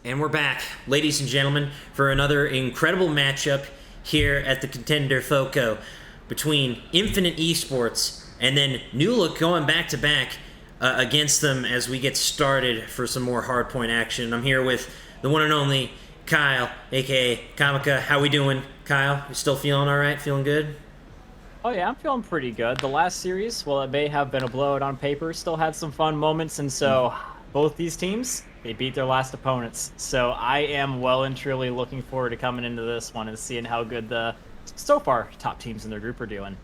And we're back, ladies and gentlemen, for another incredible matchup here at the Contender Foco between Infinite eSports and then Newlook going back-to-back against them as we get started for some more hardpoint action. I'm here with the one and only Kyle, a.k.a. Kamika. How we doing, Kyle? You still feeling all right? Feeling good? Oh yeah, I'm feeling pretty good. The last series, while it may have been a blowout on paper, still had some fun moments, and so both these teams, they beat their last opponents. So I am well and truly looking forward to coming into this one and seeing how good the, so far, top teams in their group are doing.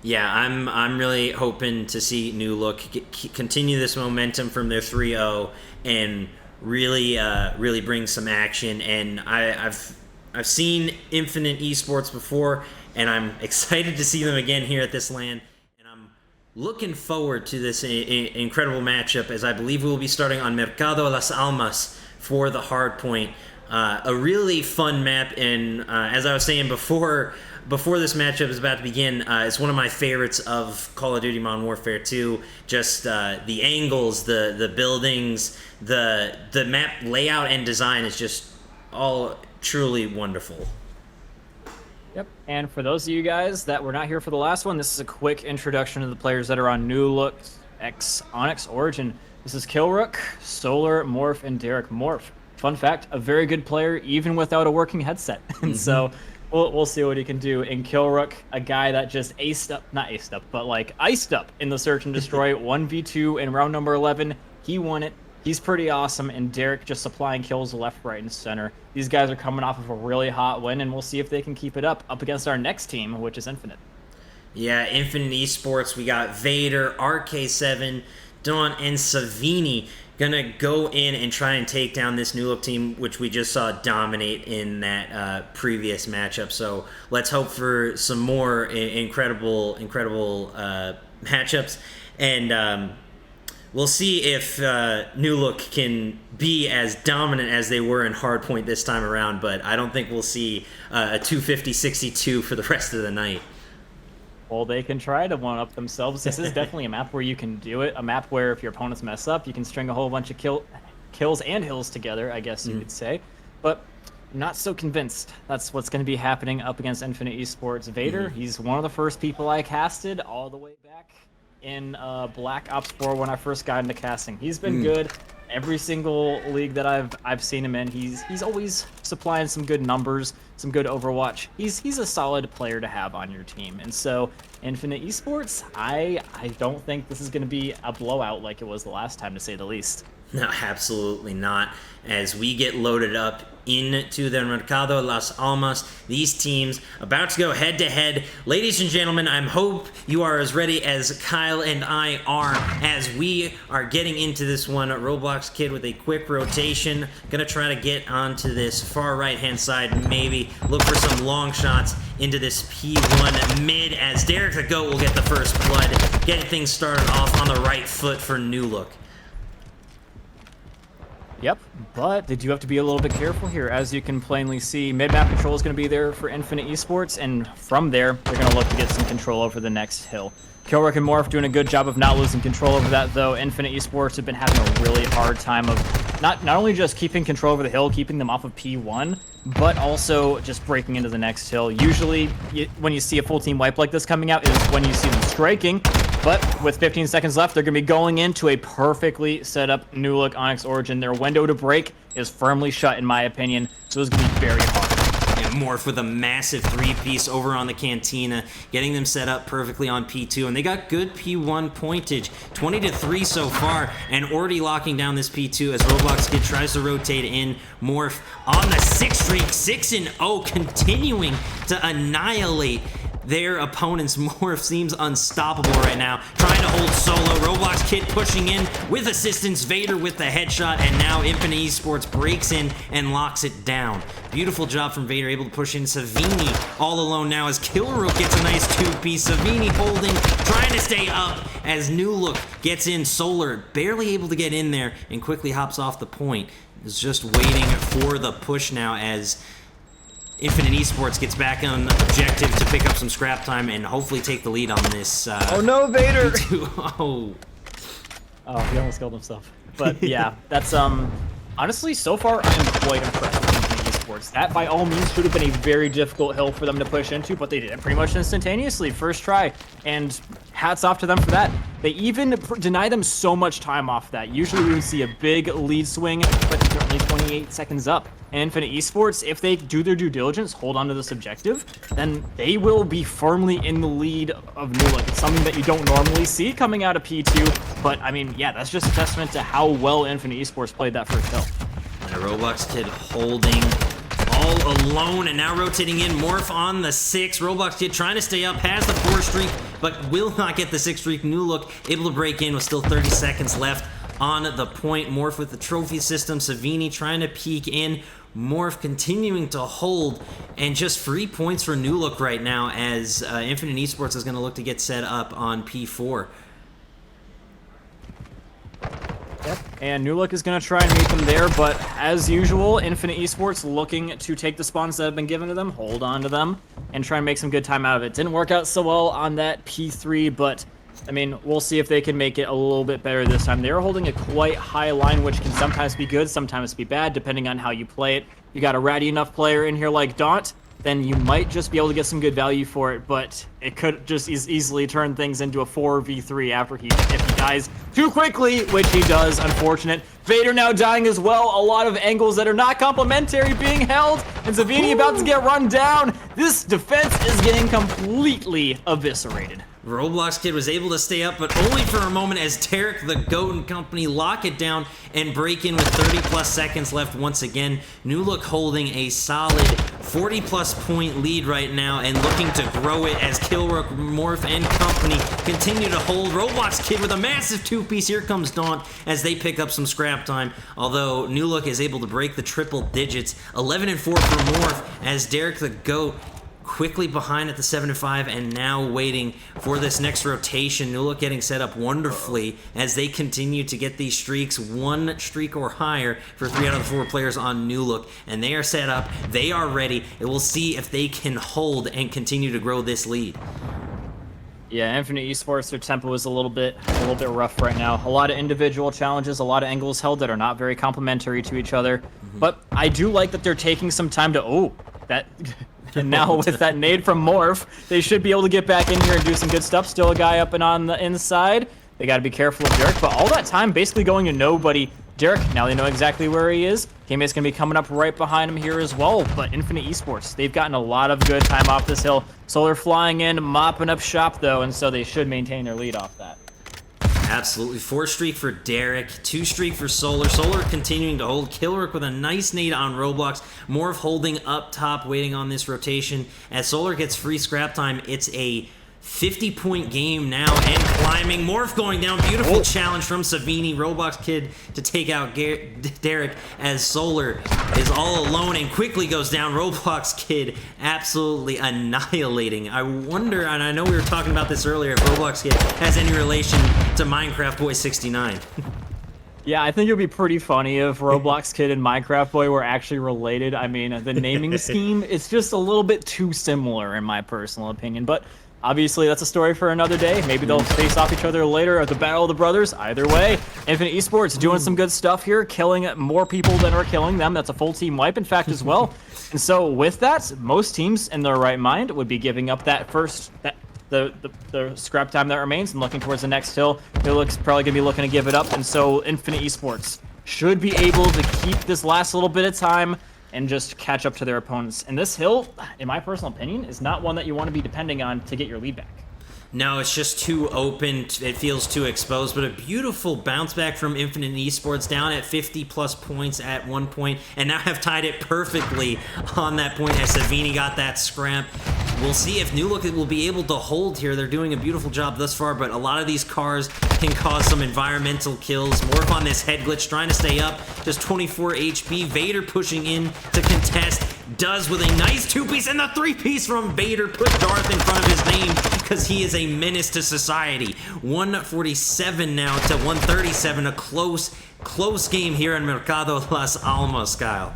Yeah, I'm really hoping to see Newlook continue this momentum from their 3-0 and really bring some action. And I've seen Infinite eSports before, and I'm excited to see them again here at this LAN. And I'm looking forward to this incredible matchup, as I believe we will be starting on Mercado Las Almas for the hardpoint. A really fun map, and as I was saying before this matchup is about to begin, it's one of my favorites of Call of Duty Modern Warfare 2. Just the angles, the buildings, the map layout and design is just all truly wonderful. Yep, and for those of you guys that were not here for the last one, this is a quick introduction of the players that are on Newlook x Onyx Origin. This is Killrook, Solar, Morph, and Derek Morph. Fun fact, a very good player even without a working headset. And so we'll see what he can do. In Killrook, a guy that just not aced up, but like iced up in the Search and Destroy 1v2 in round number 11. He won it. He's pretty awesome, and Derek just supplying kills left, right, and center. These guys are coming off of a really hot win, and we'll see if they can keep it up against our next team, which is Infinite. Yeah, Infinite eSports, we got Vader, RK7, Daunt, and Savini gonna go in and try and take down this Newlook team, which we just saw dominate in that previous matchup. So let's hope for some more incredible matchups, and we'll see if Newlook can be as dominant as they were in Hardpoint this time around, but I don't think we'll see a 250-62 for the rest of the night. Well, they can try to one-up themselves. This is definitely a map where you can do it. A map where if your opponents mess up, you can string a whole bunch of kills and hills together, I guess you could say. But I'm not so convinced that's what's going to be happening up against Infinite eSports. Vader, he's one of the first people I casted all the way back in Black Ops 4 when I first got into casting. He's been good every single league that I've seen him in. He's always supplying some good numbers, some good Overwatch. He's a solid player to have on your team. And so Infinite eSports, I don't think this is going to be a blowout like it was the last time, to say the least. No, absolutely not. As we get loaded up into the Mercado Las Almas, these teams about to go head-to-head. Ladies and gentlemen, I hope you are as ready as Kyle and I are as we are getting into this one. Roblox Kid with a quick rotation. Gonna try to get onto this far right-hand side, maybe look for some long shots into this P1 mid, as Derek the GOAT will get the first blood, getting things started off on the right foot for Newlook. Yep, but they do have to be a little bit careful here. As you can plainly see, mid-map control is going to be there for Infinite eSports, and from there, they're going to look to get some control over the next hill. Killrook and Morph doing a good job of not losing control over that, though. Infinite eSports have been having a really hard time of not only just keeping control over the hill, keeping them off of P1, but also just breaking into the next hill. Usually, when you see a full team wipe like this coming out is when you see them striking, but with 15 seconds left, they're going to be going into a perfectly set up Newlook Onyx Origin. Their window to break is firmly shut, in my opinion, so it's going to be very hard. Morph with a massive three-piece over on the Cantina, getting them set up perfectly on P2, and they got good P1 pointage, 20-3 so far, and already locking down this P2 as Roblox Kid tries to rotate in. Morph on the 6th streak, 6-0, continuing to annihilate their opponent's. Morph seems unstoppable right now, trying to hold solo. Roblox Kid pushing in with assistance, Vader with the headshot, and now Infinite eSports breaks in and locks it down. Beautiful job from Vader, able to push in Savini all alone now as Killrook gets a nice two-piece. Savini holding, trying to stay up as Newlook gets in. Solar barely able to get in there and quickly hops off the point. Is just waiting for the push now as Infinite eSports gets back on objective to pick up some scrap time and hopefully take the lead on this. Oh no, Vader! Oh, he almost killed himself. But yeah, that's Honestly, so far, I am quite impressed with Infinite Esports. That, by all means, should have been a very difficult hill for them to push into, but they did it pretty much instantaneously, first try, and hats off to them for that. They even deny them so much time off that. Usually we would see a big lead swing, but they're only 28 seconds up. And Infinite Esports, if they do their due diligence, hold on to this objective, then they will be firmly in the lead of Newlook. It's something that you don't normally see coming out of P2, but I mean, yeah, that's just a testament to how well Infinite Esports played that first hill. And a Roblox Kid holding all alone and now rotating in. Morph on the 6. Roblox Kid trying to stay up, has the 4 streak, but will not get the 6 streak. Newlook able to break in with still 30 seconds left on the point. Morph with the trophy system. Savini trying to peek in. Morph continuing to hold, and just free points for Newlook right now as Infinite Esports is going to look to get set up on P4. Yep. And Newlook is going to try and meet them there, but as usual, Infinite Esports looking to take the spawns that have been given to them, hold on to them, and try and make some good time out of it. Didn't work out so well on that P3, but I mean, we'll see if they can make it a little bit better this time. They're holding a quite high line, which can sometimes be good, sometimes be bad, depending on how you play it. You got a ratty enough player in here like Daunt, then you might just be able to get some good value for it, but it could just easily turn things into a 4v3 after if he dies too quickly, which he does, unfortunate. Vader now dying as well. A lot of angles that are not complimentary being held, and Savini about to get run down. This defense is getting completely eviscerated. Roblox Kid was able to stay up, but only for a moment as Derek, the GOAT and company lock it down and break in with 30-plus seconds left once again. Newlook holding a solid 40-plus point lead right now and looking to grow it as Killrook, Morph, and company continue to hold. Roblox Kid with a massive 2-piece. Here comes Daunt as they pick up some scrap time, although Newlook is able to break the triple digits. 11-4 for Morph as Derek, the GOAT, quickly behind at the 7-5 and now waiting for this next rotation. Newlook getting set up wonderfully as they continue to get these streaks, 1 streak or higher for 3 out of the 4 players on Newlook, and they are set up, they are ready, and we'll see if they can hold and continue to grow this lead. Yeah, Infinite Esports, their tempo is a little bit rough right now. A lot of individual challenges, a lot of angles held that are not very complementary to each other. But I do like that they're taking some time to and now with that nade from Morph, they should be able to get back in here and do some good stuff. Still a guy up and on the inside. They got to be careful of Derek, but all that time basically going to nobody. Derek, now they know exactly where he is. Teammates going to be coming up right behind him here as well, but Infinite Esports, they've gotten a lot of good time off this hill. Solar flying in, mopping up shop though, and so they should maintain their lead off that. Absolutely. 4 streak for Derek, 2 streak for Solar. Solar continuing to hold. Killrook with a nice nade on Roblox. Morph holding up top, waiting on this rotation. As Solar gets free scrap time, it's a 50-point game now and climbing. Morph going down. Beautiful challenge from Savini. Roblox Kid to take out Derek as Solar is all alone and quickly goes down. Roblox Kid absolutely annihilating. I wonder, and I know we were talking about this earlier, if Roblox Kid has any relation to Minecraft Boy 69. Yeah, I think it would be pretty funny if Roblox Kid and Minecraft Boy were actually related. I mean, the naming scheme, it's just a little bit too similar in my personal opinion, but obviously, that's a story for another day. Maybe they'll face off each other later at the Battle of the Brothers. Either way, Infinite Esports doing some good stuff here, killing more people than are killing them. That's a full team wipe, in fact, as well. And so with that, most teams in their right mind would be giving up that the scrap time that remains and looking towards the next hill. Newlook's probably going to be looking to give it up. And so Infinite Esports should be able to keep this last little bit of time and just catch up to their opponents. And this hill, in my personal opinion, is not one that you want to be depending on to get your lead back. No, it's just too open. It feels too exposed, but a beautiful bounce back from Infinite Esports, down at 50-plus points at one point, and now have tied it perfectly on that point as Savini got that scrap. We'll see if Newlook will be able to hold here. They're doing a beautiful job thus far, but a lot of these cars can cause some environmental kills. Morph on this head glitch, trying to stay up, just 24 HP. Vader pushing in to contest, does with a nice 2-piece, and the 3-piece from Vader put Darth in front of his name because he is a menace to society. 147 now to 137, a close game here in Mercado Las Almas, Kyle.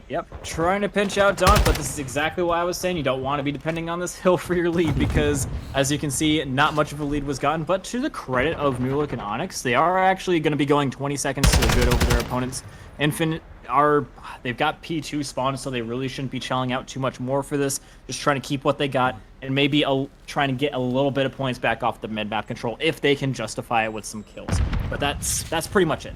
Yep, trying to pinch out Daunt, but this is exactly why I was saying you don't want to be depending on this hill for your lead because, as you can see, not much of a lead was gotten. But to the credit of Newlook and Onyx, they are actually going to be going 20 seconds to the good over their opponents. Infinite they've got P2 spawned, so they really shouldn't be chelling out too much more for this. Just trying to keep what they got and maybe trying to get a little bit of points back off the mid-map control if they can justify it with some kills. But that's pretty much it.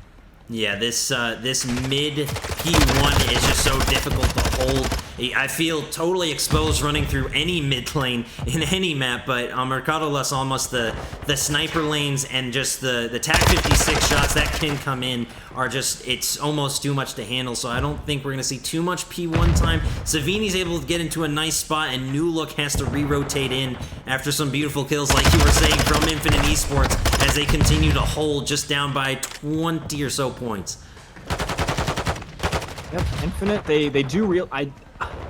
Yeah, this mid P1 is just so difficult to hold. I feel totally exposed running through any mid lane in any map, but on Mercado Las Almas, the sniper lanes and just the TAC 56 shots that can come in are just, it's almost too much to handle, so I don't think we're going to see too much P1 time. Savini's able to get into a nice spot, and Newlook has to re-rotate in after some beautiful kills, like you were saying, from Infinite Esports, as they continue to hold just down by 20 or so points. Yep, Infinite, they do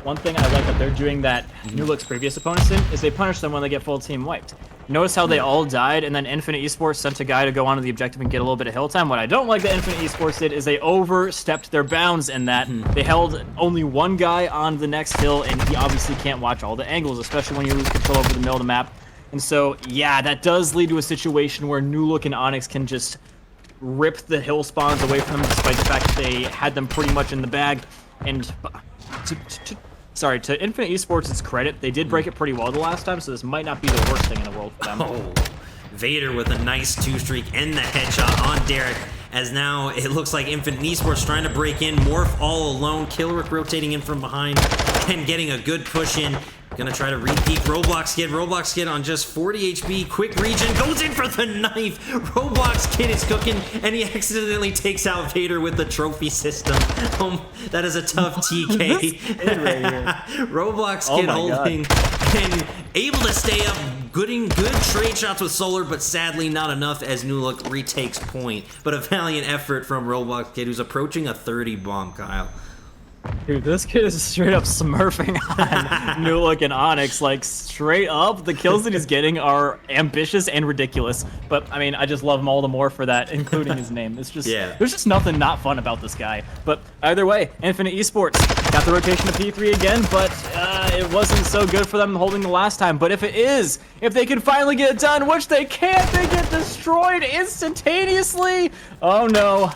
one thing I like that they're doing that Newlook's previous opponents did is they punish them when they get full team wiped. Notice how they all died, and then Infinite Esports sent a guy to go onto the objective and get a little bit of hill time. What I don't like that Infinite Esports did is they overstepped their bounds in that they held only one guy on the next hill, and he obviously can't watch all the angles, especially when you lose control over the middle of the map. And so, yeah, that does lead to a situation where Newlook and Onyx can just rip the hill spawns away from them, despite the fact that they had them pretty much in the bag. And to Infinite Esports' credit, they did break it pretty well the last time, so this might not be the worst thing in the world for them. Oh, Vader with a nice 2-streak and the headshot on Derek, as now it looks like Infinite Esports trying to break in. Morph all alone, Killrook rotating in from behind and getting a good push in. Gonna try to repeat Roblox Kid. Roblox Kid on just 40 HP. Quick regen. Goes in for the knife. Roblox Kid is cooking, and he accidentally takes out Vader with the trophy system. That is a tough TK. Roblox Kid holding and able to stay up. Good trade shots with Solar, but sadly not enough as Newlook retakes point. But a valiant effort from Roblox Kid, who's approaching a 30 bomb, Kyle. Dude, this kid is straight up smurfing on Newlook and Onyx. Like, straight up, the kills that he's getting are ambitious and ridiculous. But, I mean, I just love him all the more for that, including his name. It's just, there's just nothing not fun about this guy. But either way, Infinite Esports got the rotation to P3 again, but it wasn't so good for them holding the last time. But if they can finally get it done, which they can't, they get destroyed instantaneously. Oh no,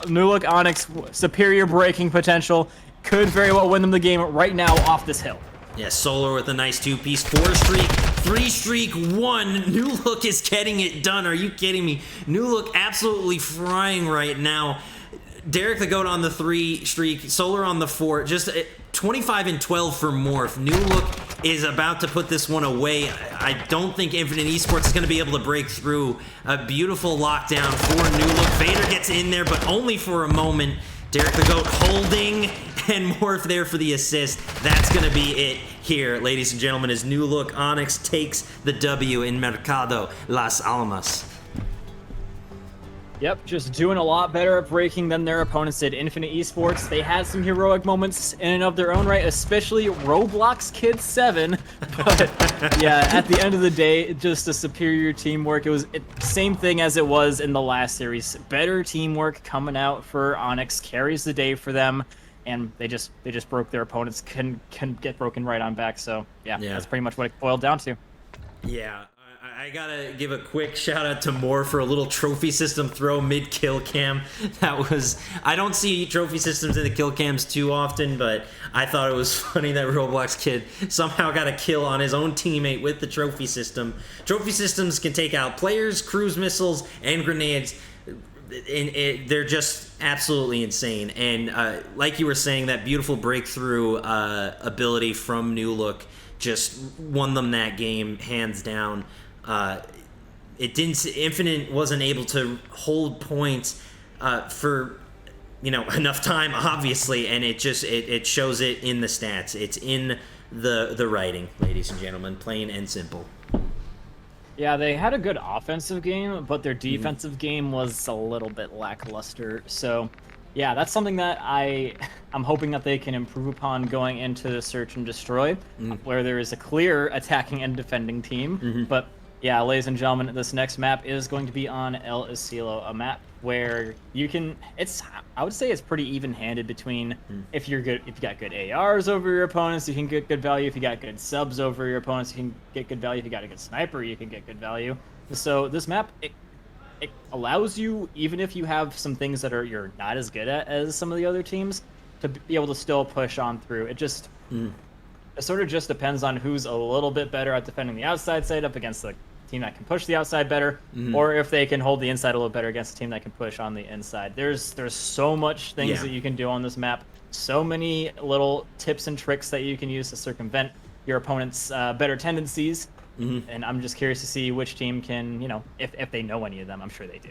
Newlook Onyx, superior breaking potential. Could very well win them the game right now off this hill. Yeah, Solar with a nice 2-piece, 4-streak, 3-streak, 1. Newlook is getting it done. Are you kidding me? Newlook absolutely frying right now. Derek the Goat on the 3-streak, Solar on the 4. Just 25 and 12 for Morph. Newlook is about to put this one away. I don't think Infinite Esports is going to be able to break through. A beautiful lockdown for Newlook. Vader gets in there, but only for a moment. Derek the Goat holding, and Morph there for the assist. That's going to be it here, ladies and gentlemen, as Newlook Onyx takes the W in Mercado Las Almas. Yep, just doing a lot better at breaking than their opponents did. Infinite Esports, they had some heroic moments in and of their own right, especially Roblox Kid 7. But yeah, at the end of the day, just a superior teamwork. It was same thing as it was in the last series. Better teamwork coming out for Onyx, carries the day for them, and they just broke their opponents, can get broken right on back. So yeah, that's pretty much what it boiled down to. Yeah. I gotta give a quick shout out to Moore for a little trophy system throw mid kill cam. That was, I don't see trophy systems in the kill cams too often, but I thought it was funny that Roblox Kid somehow got a kill on his own teammate with the trophy system. Trophy systems can take out players, cruise missiles, and grenades. And they're just absolutely insane. And like you were saying, that beautiful breakthrough ability from Newlook just won them that game hands down. Infinite wasn't able to hold points for enough time, obviously, and it shows it in the stats. It's in the writing, ladies and gentlemen, plain and simple. Yeah, they had a good offensive game, but their defensive game was a little bit lackluster. So yeah, that's something that I'm hoping that they can improve upon going into the Search and Destroy, where there is a clear attacking and defending team. But Yeah, ladies and gentlemen, this next map is going to be on El Asilo, a map where you can. I would say it's pretty even-handed between if you're good, if you got good ARs over your opponents, you can get good value. If you got good subs over your opponents, you can get good value. If you got a good sniper, you can get good value. So this map, it allows you, even if you have some things that you're not as good at as some of the other teams, to be able to still push on through. It just it sort of just depends on who's a little bit better at defending the outside side up against the team that can push the outside better, or if they can hold the inside a little better against a team that can push on the inside. There's so much things that you can do on this map, so many little tips and tricks that you can use to circumvent your opponent's better tendencies, and I'm just curious to see which team can, if they know any of them. I'm sure they do.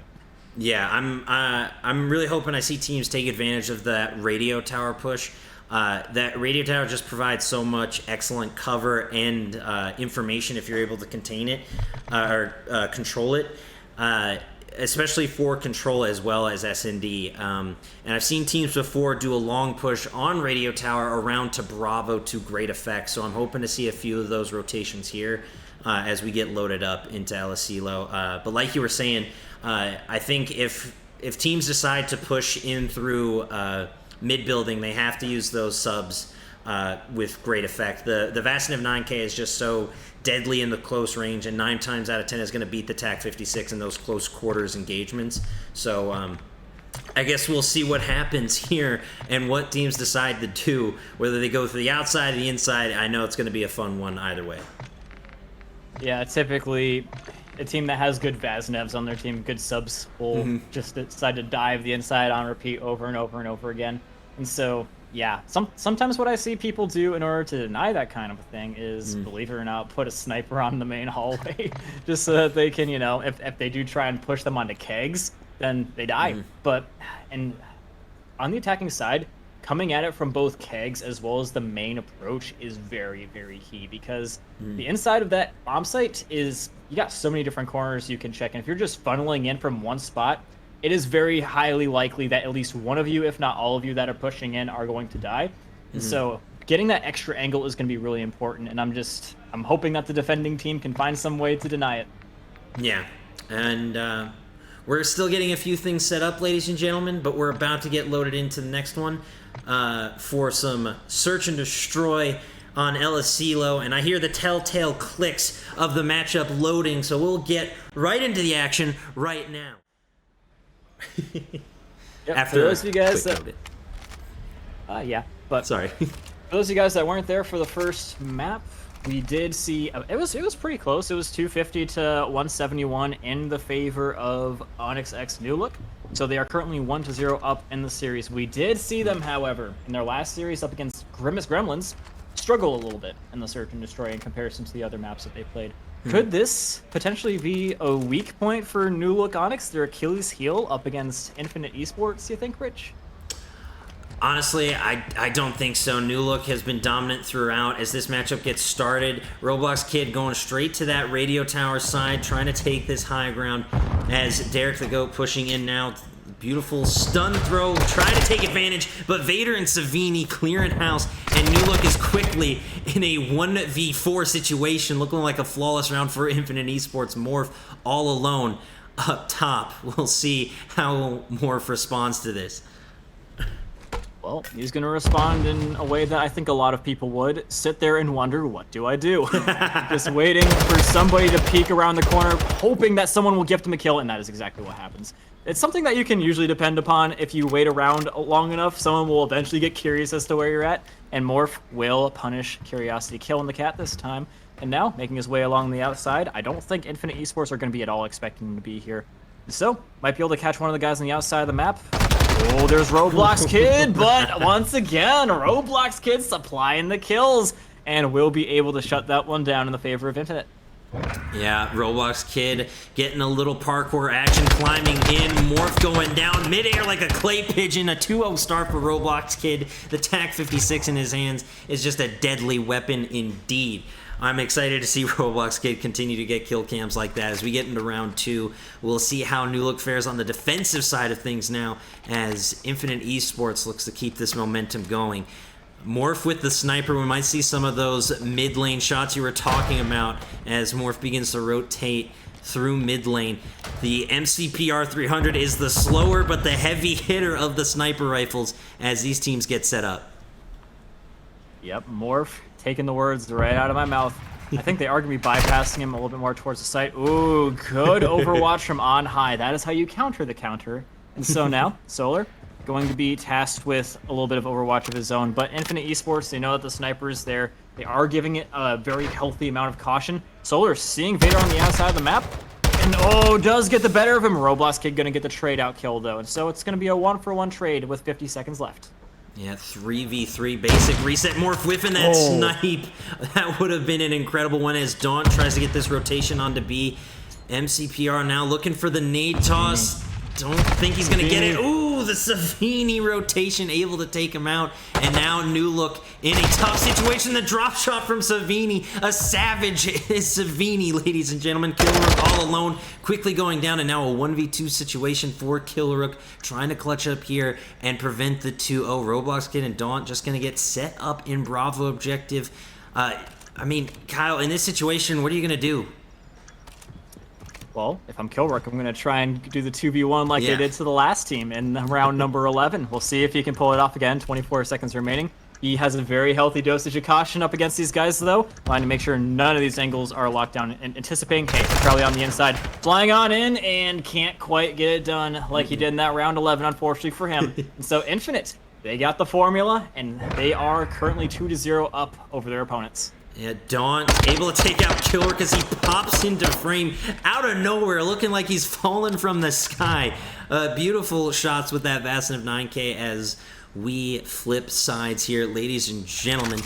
Yeah, I'm really hoping I see teams take advantage of that radio tower push. That radio tower just provides so much excellent cover and information if you're able to contain it or control it, especially for control as well as S&D. And I've seen teams before do a long push on radio tower around to Bravo to great effect, so I'm hoping to see a few of those rotations here as we get loaded up into El Asilo. But like you were saying, I think if teams decide to push in through mid-building, they have to use those subs with great effect. The Vassinev 9K is just so deadly in the close range, and 9 times out of 10 is going to beat the TAC 56 in those close quarters engagements. So I guess we'll see what happens here and what teams decide to do, whether they go to the outside or the inside. I know it's going to be a fun one either way. Yeah, typically a team that has good Vasinevs on their team, good subs, will just decide to dive the inside on repeat over and over and over again. And so, yeah, sometimes what I see people do in order to deny that kind of a thing is, believe it or not, put a sniper on the main hallway just so that they can, if they do try and push them onto kegs, then they die. And on the attacking side, coming at it from both kegs as well as the main approach is very, very key, because the inside of that bomb site is, you got so many different corners you can check, and if you're just funneling in from one spot, it is very highly likely that at least one of you, if not all of you that are pushing in, are going to die. And so getting that extra angle is going to be really important, and I'm hoping that the defending team can find some way to deny it. Yeah, and we're still getting a few things set up, ladies and gentlemen, but we're about to get loaded into the next one for some search and destroy on El Asilo, and I hear the telltale clicks of the matchup loading, so we'll get right into the action right now. After those of you guys that, sorry. For those of you guys that weren't there for the first map, we did see it was pretty close. It was 250 to 171 in the favor of Onyx x Newlook. So they are currently 1-0 up in the series. We did see them, however, in their last series up against Grimace Gremlins, struggle a little bit in the search and destroy in comparison to the other maps that they played. Could this potentially be a weak point for Newlook Onyx, their Achilles heel up against Infinite eSports, you think, Rich? Honestly, I don't think so. Newlook has been dominant throughout. As this matchup gets started, Roblox Kid going straight to that radio tower side, trying to take this high ground, as Derek the Goat pushing in now. Beautiful stun throw, trying to take advantage, but Vader and Savini clearing house, and Newlook is quickly in a 1v4 situation, looking like a flawless round for Infinite eSports. Morph all alone up top. We'll see how Morph responds to this. Well, he's going to respond in a way that I think a lot of people would. Sit there and wonder, what do I do? Just waiting for somebody to peek around the corner, hoping that someone will gift him a kill, and that is exactly what happens. It's something that you can usually depend upon. If you wait around long enough, someone will eventually get curious as to where you're at, and Morph will punish Curiosity, killing the cat this time. And now, making his way along the outside, I don't think Infinite eSports are going to be at all expecting him to be here. So, might be able to catch one of the guys on the outside of the map. Oh, there's Roblox Kid, but once again, Roblox Kid supplying the kills, and will be able to shut that one down in the favor of Infinite. Yeah, Roblox Kid getting a little parkour action, climbing in, Morph going down midair like a clay pigeon, a 2-0 start for Roblox Kid. The TAC 56 in his hands is just a deadly weapon indeed. I'm excited to see Roblox Kid continue to get kill cams like that. As we get into round 2, we'll see how Newlook fares on the defensive side of things now, as Infinite eSports looks to keep this momentum going. Morph with the sniper. We might see some of those mid lane shots you were talking about as Morph begins to rotate through mid lane. The MCPR 300 is the slower but the heavy hitter of the sniper rifles as these teams get set up. Yep, Morph taking the words right out of my mouth. I think they are going to be bypassing him a little bit more towards the site. Ooh, good overwatch from on high. That is how you counter the counter. And so now, Solar going to be tasked with a little bit of overwatch of his own. But Infinite Esports, they know that the snipers there, they are giving it a very healthy amount of caution. Solar seeing Vader on the outside of the map. And oh, does get the better of him. Roblox Kid going to get the trade out kill though. And so it's going to be a 1-for-1 trade with 50 seconds left. Yeah, 3v3 basic reset. Morph whiffing that snipe. That would have been an incredible one as Daunt tries to get this rotation onto B. MCPR now looking for the nade toss. Don't think he's going to get it. Ooh, the Savini rotation able to take him out. And now Newlook in a tough situation. The drop shot from Savini. A savage is Savini, ladies and gentlemen. Killrook all alone, quickly going down. And now a 1v2 situation for Killrook. Trying to clutch up here and prevent the 2-0. Roblox Kid and Daunt just going to get set up in Bravo objective. I mean, Kyle, in this situation, what are you going to do? Well, if I'm Killrook, I'm going to try and do the 2v1 like they did to the last team in round number 11. We'll see if he can pull it off again. 24 seconds remaining. He has a very healthy dosage of caution up against these guys, though. Trying to make sure none of these angles are locked down. And anticipating, hey, Charlie on the inside. Flying on in and can't quite get it done like he did in that round 11, unfortunately for him. And so Infinite, they got the formula, and they are currently 2-0 up over their opponents. Yeah, Daunt able to take out Killrook as he pops into frame out of nowhere, looking like he's fallen from the sky. Beautiful shots with that Vasin of 9K as we flip sides here, ladies and gentlemen.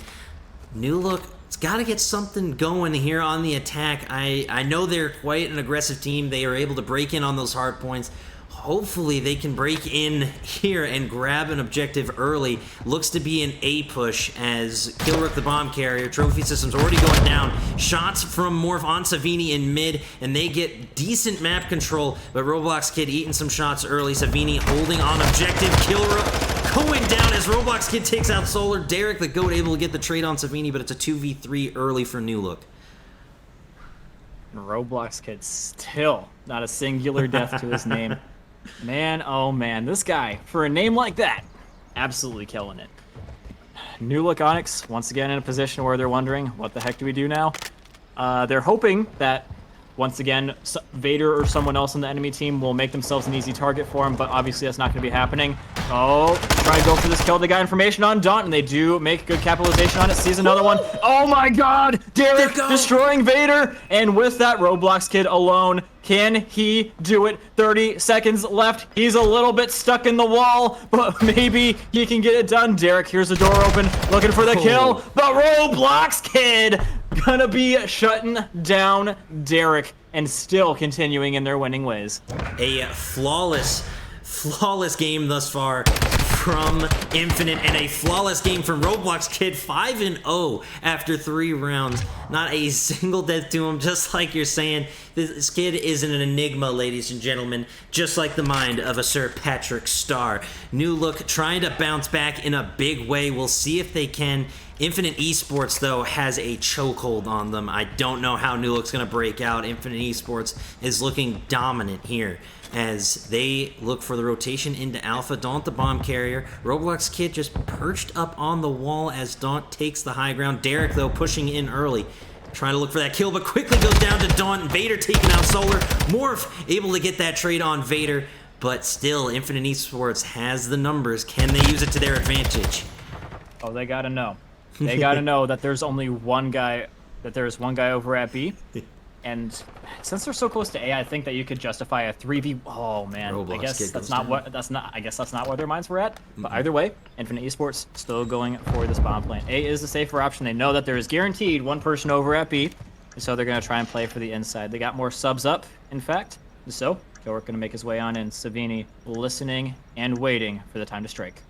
Newlook, it's got to get something going here on the attack. I know they're quite an aggressive team. They are able to break in on those hard points. Hopefully they can break in here and grab an objective early. Looks to be an A push as Killrook the bomb carrier. Trophy system's already going down. Shots from Morph on Savini in mid, and they get decent map control, but Roblox Kid eating some shots early. Savini holding on objective. Killrook going down as Roblox Kid takes out Solar. Derek the GOAT able to get the trade on Savini, but it's a 2v3 early for Newlook. Roblox Kid still not a singular death to his name. Man, oh man, this guy, for a name like that, absolutely killing it. Newlook Onyx, once again in a position where they're wondering, what the heck do we do now? They're hoping that, once again, Vader or someone else on the enemy team will make themselves an easy target for him, but obviously that's not going to be happening. Oh, try to go for this kill. They got information on Daunt, and they do make good capitalization on it. Sees another one. Oh my god! Derek destroying Vader! And with that, Roblox Kid alone, can he do it? 30 seconds left. He's a little bit stuck in the wall, but maybe he can get it done. Derek, here's the door open, looking for the kill. But Roblox Kid gonna be shutting down Derek and still continuing in their winning ways. A flawless game thus far from Infinite, and a flawless game from Roblox Kid. 5-0 after 3 rounds. Not a single death to him, just like you're saying. This kid is an enigma, ladies and gentlemen, just like the mind of a Sir Patrick Star. Newlook trying to bounce back in a big way. We'll see if they can. Infinite Esports, though, has a chokehold on them. I don't know how Newlook's going to break out. Infinite Esports is looking dominant here as they look for the rotation into Alpha. Daunt the bomb carrier. Roblox Kid just perched up on the wall as Daunt takes the high ground. Derek, though, pushing in early. Trying to look for that kill, but quickly goes down to Daunt. And Vader taking out Solar. Morph able to get that trade on Vader, but still, Infinite Esports has the numbers. Can they use it to their advantage? Oh, they gotta know. They gotta know that there's only one guy, that there's one guy over at B. And since they're so close to A, I think that you could justify a 3v. Oh man, I guess that's not what I guess that's not where their minds were at. But either way, Infinite Esports still going for this bomb plant. A is the safer option. They know that there is guaranteed one person over at B, so they're gonna try and play for the inside. They got more subs up, in fact. So Killrook gonna make his way on in. Savini listening and waiting for the time to strike.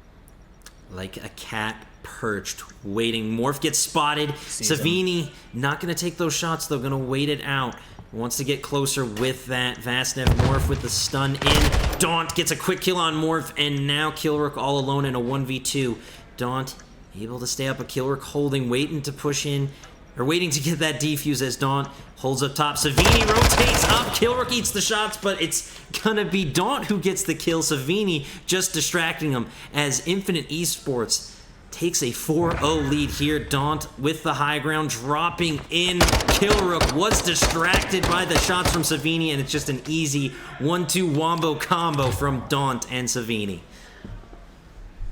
Like a cat perched, waiting. Morph gets spotted. Savini not going to take those shots, though. Going to wait it out. Wants to get closer with that Vastnev. Morph with the stun in. Daunt gets a quick kill on Morph, and now Killrook all alone in a 1v2. Daunt able to stay up. A Killrook holding, waiting to push in, or waiting to get that defuse as Daunt holds up top. Savini rotates up. Killrook eats the shots, but it's gonna be Daunt who gets the kill. Savini just distracting him as Infinite Esports takes a 4-0 lead here. Daunt with the high ground, dropping in. Killrook was distracted by the shots from Savini, and it's just an easy 1-2 wombo combo from Daunt and Savini.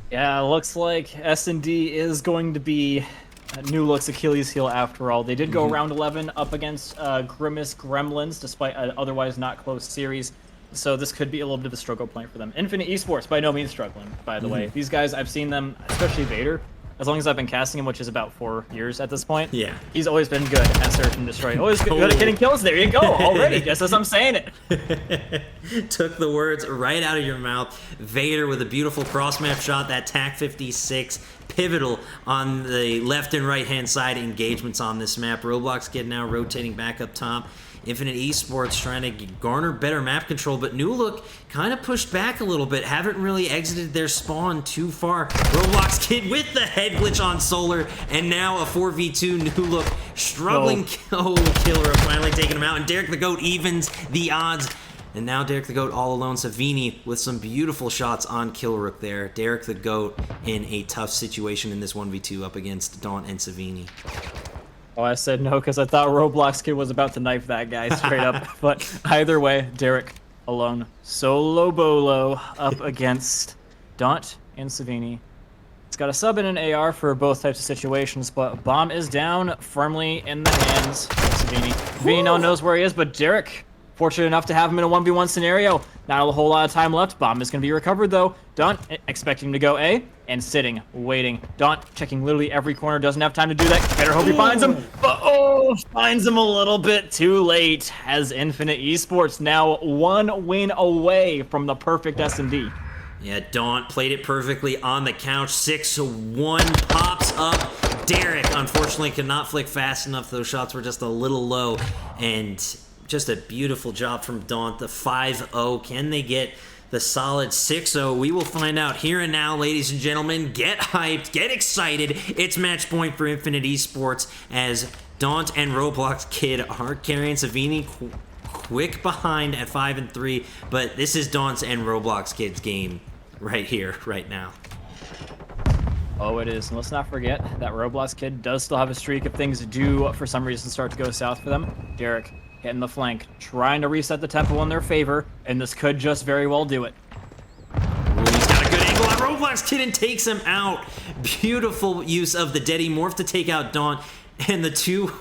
Yeah, looks like S&D is going to be Newlook's Achilles heel after all. They did go round 11 up against Grimace Gremlins, despite an otherwise not close series. So this could be a little bit of a struggle point for them. Infinite Esports, by no means struggling, by the way. These guys, I've seen them, especially Vader, as long as I've been casting him, which is about 4 years at this point. Yeah. He's always been good at search and destroy. Always good at getting kills. There you go, already, just as I'm saying it. Took the words right out of your mouth. Vader with a beautiful cross-map shot, that TAC 56, pivotal on the left and right-hand side engagements on this map. Roblox Kid now rotating back up top. Infinite Esports trying to garner better map control, but Newlook kind of pushed back a little bit. Haven't really exited their spawn too far. Roblox Kid with the head glitch on Solar, and now a 4v2. Newlook struggling. Oh, Killrook finally taking him out, and Derek the Goat evens the odds. And now Derek the Goat all alone. Savini with some beautiful shots on Killrook there. Derek the Goat in a tough situation in this 1v2 up against Daunt and Savini. Oh, I said no because I thought Roblox Kid was about to knife that guy straight up. But either way, Derek alone, solo bolo up against Daunt and Savini. It's got a sub and an AR for both types of situations, but bomb is down firmly in the hands of Savini. Savini now knows where he is, but Derek, fortunate enough to have him in a 1v1 scenario. Not a whole lot of time left. Bomb is going to be recovered, though. Daunt expecting him to go A, and sitting, waiting. Daunt checking literally every corner. Doesn't have time to do that. Better hope he finds him. But, finds him a little bit too late, as Infinite Esports now 1 win away from the perfect S&D. Yeah, Daunt played it perfectly on the couch. 6-1 pops up. Derek, unfortunately, could not flick fast enough. Those shots were just a little low, and just a beautiful job from Daunt. The 5-0. Can they get the solid 6-0? We will find out here and now, ladies and gentlemen. Get hyped, get excited. It's match point for Infinite Esports as Daunt and Roblox Kid are carrying. Savini quick behind at 5-3, but this is Daunt's and Roblox Kid's game right here, right now. Oh, it is. And let's not forget that Roblox Kid does still have a streak if things do, for some reason, start to go south for them. Derek hitting the flank, trying to reset the tempo in their favor, and this could just very well do it. Ooh, he's got a good angle on Roblox Kid and takes him out. Beautiful use of the Deadly Morph to take out Daunt, and the two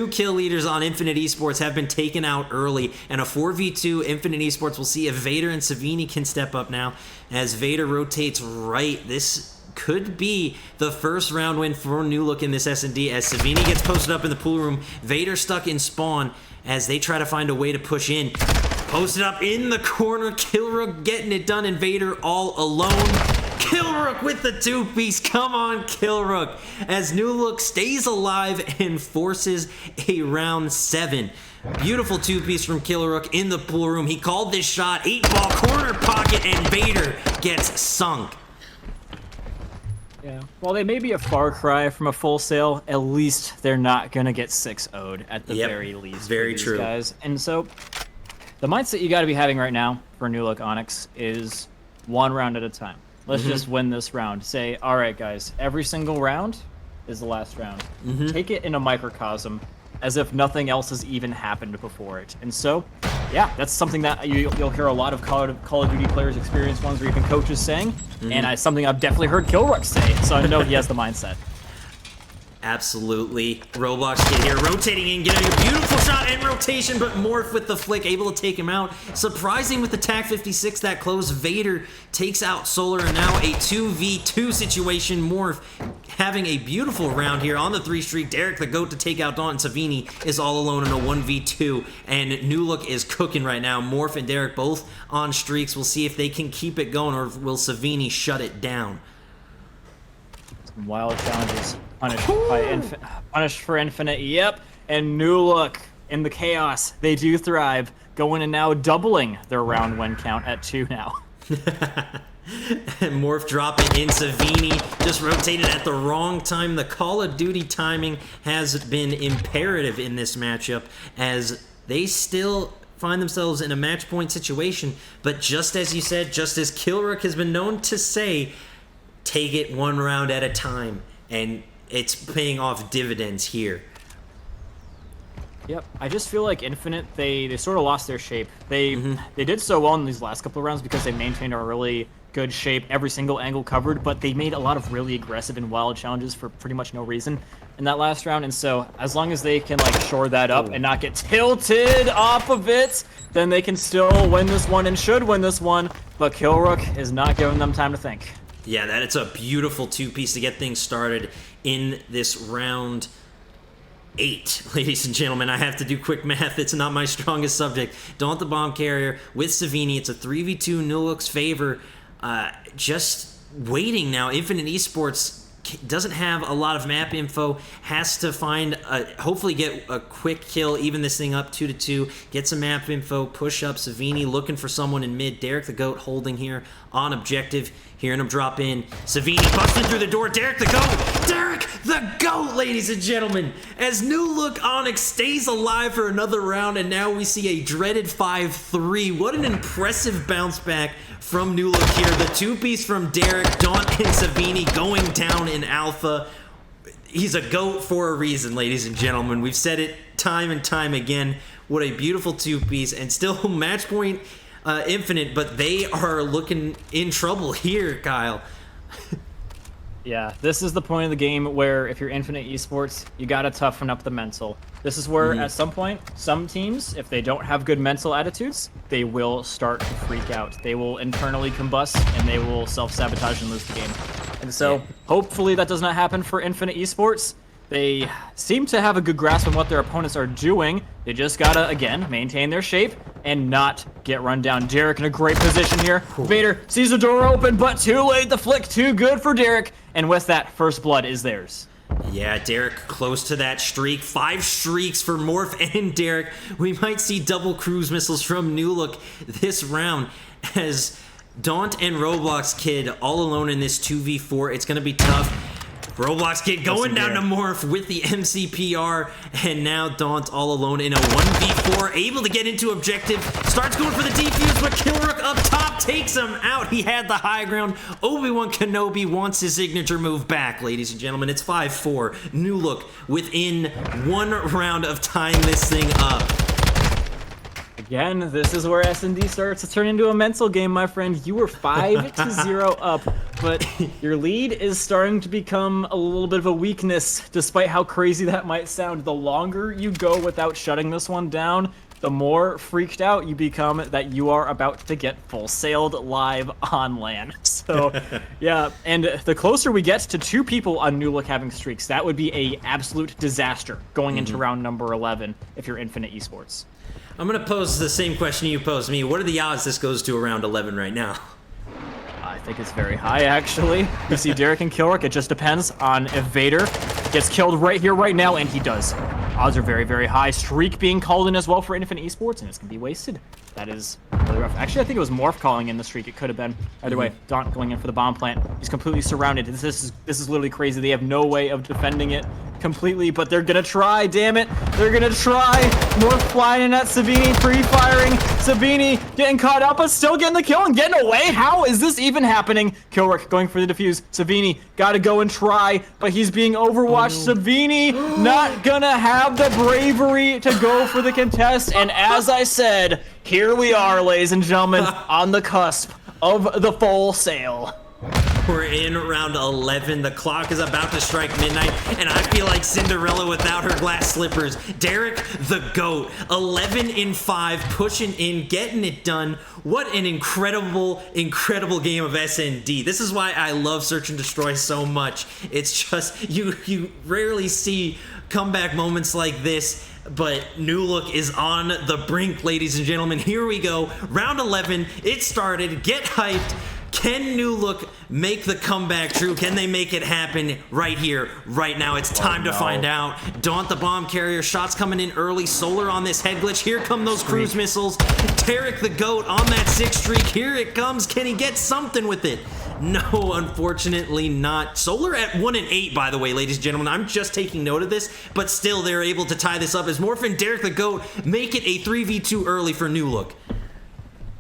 kill leaders on Infinite Esports have been taken out early, and a 4v2 Infinite Esports. We'll see if Vader and Savini can step up now as Vader rotates right. This could be the first round win for Newlook in this S&D as Savini gets posted up in the pool room. Vader stuck in spawn as they try to find a way to push in. Posted up in the corner. Killrook getting it done, and Vader all alone. Killrook with the two-piece. Come on, Killrook. As Newlook stays alive and forces a round 7. Beautiful two-piece from Killrook in the pool room. He called this shot. 8-ball corner pocket, and Vader gets sunk. Yeah. While they may be a far cry from a full sale, at least they're not going to get 6-0'd at the very least. Very for these true. Guys. And so the mindset you got to be having right now for Newlook Onyx is 1 round at a time. Let's just win this round. Say, all right, guys, every single round is the last round. Take it in a microcosm as if nothing else has even happened before it. And so, yeah, that's something that you'll hear a lot of Call of Duty players experience ones or even coaches saying, and it's something I've definitely heard Killrook say, so I know he has the mindset. Absolutely. Roblox Kid here rotating in, getting a beautiful shot and rotation, but Morph with the flick, able to take him out. Surprising with the TAC 56 that close. Vader takes out Solar, and now a 2v2 situation. Morph having a beautiful round here on the 3 streak. Derek the Goat to take out Daunt, and Savini is all alone in a 1v2, and Newlook is cooking right now. Morph and Derek both on streaks. We'll see if they can keep it going, or will Savini shut it down. Some wild challenges. Punished for Infinite, yep. And Newlook in the chaos, they do thrive. Going and now doubling their round win count at 2 now. And Morph dropping in. Savini just rotated at the wrong time. The Call of Duty timing has been imperative in this matchup, as they still find themselves in a match point situation. But just as you said, just as Killrook has been known to say, take it one round at a time. And it's paying off dividends here. Yep, I just feel like Infinite, they sort of lost their shape. They did so well in these last couple of rounds because they maintained a really good shape, every single angle covered, but they made a lot of really aggressive and wild challenges for pretty much no reason in that last round. And so as long as they can like shore that up and not get tilted off of it, then they can still win this one and should win this one. But Killrook is not giving them time to think. Yeah, that it's a beautiful two-piece to get things started in this round 8, ladies and gentlemen. I have to do quick math. It's not my strongest subject. Daunt the bomb carrier with Savini. It's a 3v2 Newlook's favor. Just waiting now. Infinite eSports doesn't have a lot of map info. Has to find, hopefully get a quick kill, even this thing up 2-2. Get some map info. Push up. Savini looking for someone in mid. Derek the Goat holding here on objective. Hearing him drop in. Savini busting through the door. Derek the Goat. Derek the Goat, ladies and gentlemen. As Newlook Onyx stays alive for another round, and now we see a dreaded 5-3. What an impressive bounce back from Newlook here. The two-piece from Derek, Daunt, and Savini going down in alpha. He's a GOAT for a reason, ladies and gentlemen. We've said it time and time again. What a beautiful two-piece, and still match point Infinite, but they are looking in trouble here, Kyle. Yeah, this is the point of the game where if you're Infinite eSports, you gotta toughen up the mental. This is where at some point, some teams, if they don't have good mental attitudes, they will start to freak out. They will internally combust and they will self-sabotage and lose the game. And so hopefully that does not happen for Infinite eSports. They seem to have a good grasp on what their opponents are doing. They just gotta, again, maintain their shape and not get run down. Derek in a great position here. Vader sees the door open, but too late. The flick too good for Derek. And with that, first blood is theirs. Yeah, Derek close to that streak. 5 streaks for Morph and Derek. We might see double cruise missiles from Newlook this round as Daunt and Roblox Kid all alone in this 2v4. It's going to be tough. Roblox Kid going down to Morph with the MCPR, and now Daunt all alone in a 1v4, able to get into objective, starts going for the defuse, but Killrook up top takes him out. He had the high ground. Obi-Wan Kenobi wants his signature move back, ladies and gentlemen. It's 5-4. Newlook within 1 round of tying this thing up. Again, this is where S&D starts to turn into a mental game, my friend. You were 5-0 up, but your lead is starting to become a little bit of a weakness, despite how crazy that might sound. The longer you go without shutting this one down, the more freaked out you become that you are about to get full sailed live on LAN. So, yeah, and the closer we get to 2 people on Newlook having streaks, that would be a absolute disaster going into round number 11 if you're Infinite eSports. I'm going to pose the same question you posed me. What are the odds this goes to around 11 right now? I think it's very high, actually. You see Derek and Killrook, it just depends on if Vader gets killed right here, right now, and he does. Odds are very, very high. Streak being called in as well for Infinite eSports, and it's going to be wasted. That is really rough. Actually, I think it was Morph calling in the streak. It could have been. Either way, Daunt going in for the bomb plant. He's completely surrounded. This is literally crazy. They have no way of defending it completely, but they're going to try, damn it. They're going to try. Morph flying in at Savini, pre-firing. Savini getting caught up, but still getting the kill and getting away. How is this even happening? Killrook going for the defuse. Savini got to go and try, but he's being overwatched. Oh, no. Savini not going to have the bravery to go for the contest, and as I said, here we are, ladies and gentlemen, on the cusp of the full sail. We're in round 11. The clock is about to strike midnight, and I feel like Cinderella without her glass slippers. Derek the GOAT, 11-5, pushing in, getting it done. What an incredible, incredible game of S&D. This is why I love Search and Destroy so much. It's just, you rarely see comeback moments like this, but Newlook is on the brink, ladies and gentlemen. Here we go. Round 11, it started. Get hyped. Can Newlook make the comeback true? Can they make it happen right here, right now? It's time to find out. Daunt the bomb carrier, shots coming in early. Solar on this head glitch. Here come those cruise missiles. Derek the GOAT on that 6 streak. Here it comes. Can he get something with it? No, unfortunately not. Solar at 1 and 8, by the way, ladies and gentlemen. I'm just taking note of this, but still they're able to tie this up as Morph and Derek the GOAT make it a 3v2 early for Newlook.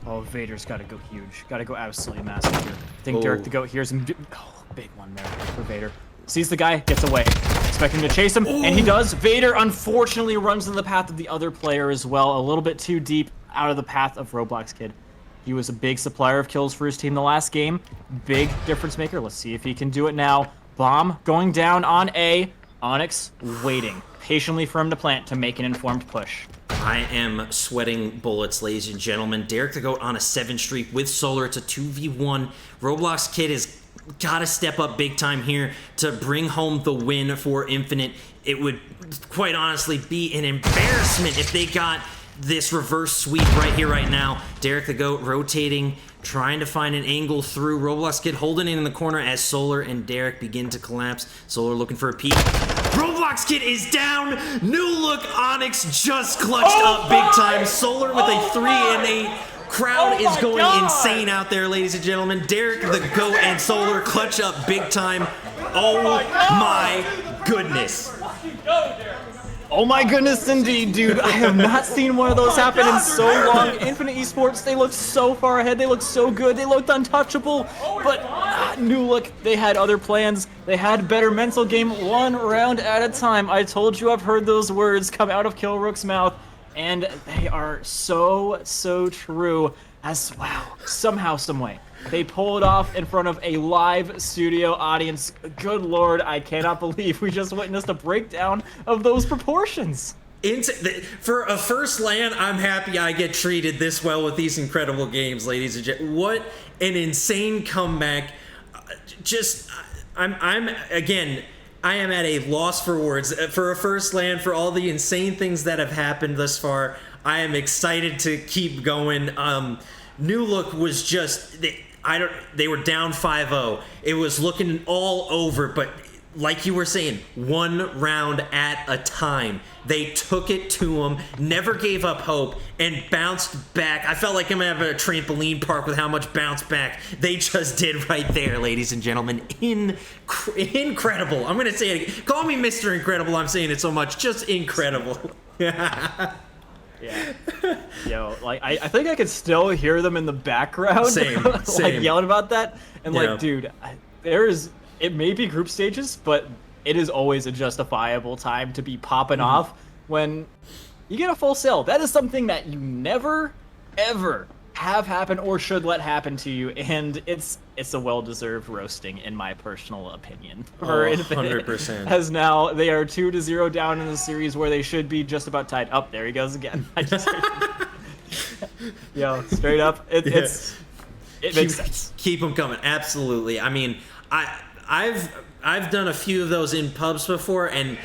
Oh, Vader's got to go huge. Got to go absolutely massive here. I think Derek the GOAT hears him. Oh, big one there for Vader. Sees the guy, gets away. Expect him to chase him, and he does. Vader, unfortunately, runs in the path of the other player as well. A little bit too deep out of the path of Roblox Kid. He was a big supplier of kills for his team the last game. Big difference maker. Let's see if he can do it now. Bomb going down on A. Onyx waiting patiently for him to plant to make an informed push. I am sweating bullets, ladies and gentlemen. Derek the GOAT on a 7 streak with Solar. It's a 2v1. Roblox Kid has got to step up big time here to bring home the win for Infinite. It would quite honestly be an embarrassment if they got this reverse sweep right here, right now. Derek the GOAT rotating, trying to find an angle through. Roblox Kid holding it in the corner as Solar and Derek begin to collapse. Solar looking for a peek. Roblox Kid is down. Newlook Onyx just clutched up big time. Solar with a 3 and 8. Crowd is going insane out there, ladies and gentlemen. Derek the GOAT and Solar clutch up big time. Oh my goodness. Oh my goodness, indeed, dude. I have not seen one of those happen in so long. Infinite eSports, they looked so far ahead. They looked so good. They looked untouchable. But Newlook, they had other plans. They had better mental game, 1 round at a time. I told you I've heard those words come out of Killrook's mouth, and they are so true. As, wow, somehow, someway, they pull it off in front of a live studio audience. Good Lord, I cannot believe we just witnessed a breakdown of those proportions. For a first LAN, I'm happy I get treated this well with these incredible games, ladies and gentlemen. What an insane comeback. I am at a loss for words. For a first LAN, for all the insane things that have happened thus far, I am excited to keep going. Newlook was just... They were down 5-0. It was looking all over, but like you were saying, 1 round at a time. They took it to them, never gave up hope, and bounced back. I felt like I'm at a trampoline park with how much bounce back they just did right there, ladies and gentlemen. Incredible. I'm going to say it again. Call me Mr. Incredible. I'm saying it so much. Just incredible. Yeah. Yo, like, I think I could still hear them in the background. Same. Like, yelling about that. And, like, dude, it may be group stages, but it is always a justifiable time to be popping off when you get a full sell. That is something that you never, ever have happen or should let happen to you, and it's a well-deserved roasting in my personal opinion. For Infinite, 100%. as now they are 2-0 down in the series where they should be just about tied. Up there he goes again. I just yo, straight up, it makes sense. Keep them coming, absolutely. I mean, I've done a few of those in pubs before, and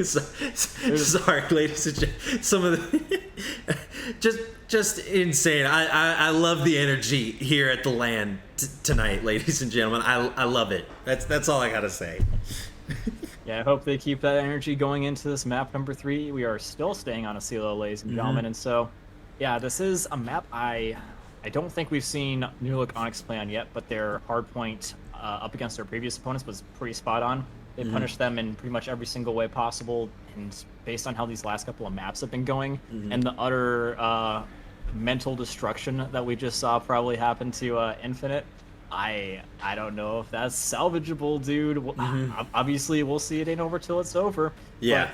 sorry, ladies and gentlemen. Some of the just insane. I love the energy here at the LAN tonight, ladies and gentlemen. I love it. That's all I gotta say. Yeah, I hope they keep that energy going into this map number 3. We are still staying on a CeeLo, ladies and gentlemen, and so yeah, this is a map I don't think we've seen Newlook Onyx play on yet, but their hardpoint up against their previous opponents was pretty spot on. They punished them in pretty much every single way possible, and based on how these last couple of maps have been going, and the utter mental destruction that we just saw probably happen to Infinite, I don't know if that's salvageable, dude. Obviously, we'll see. It ain't over till it's over. Yeah.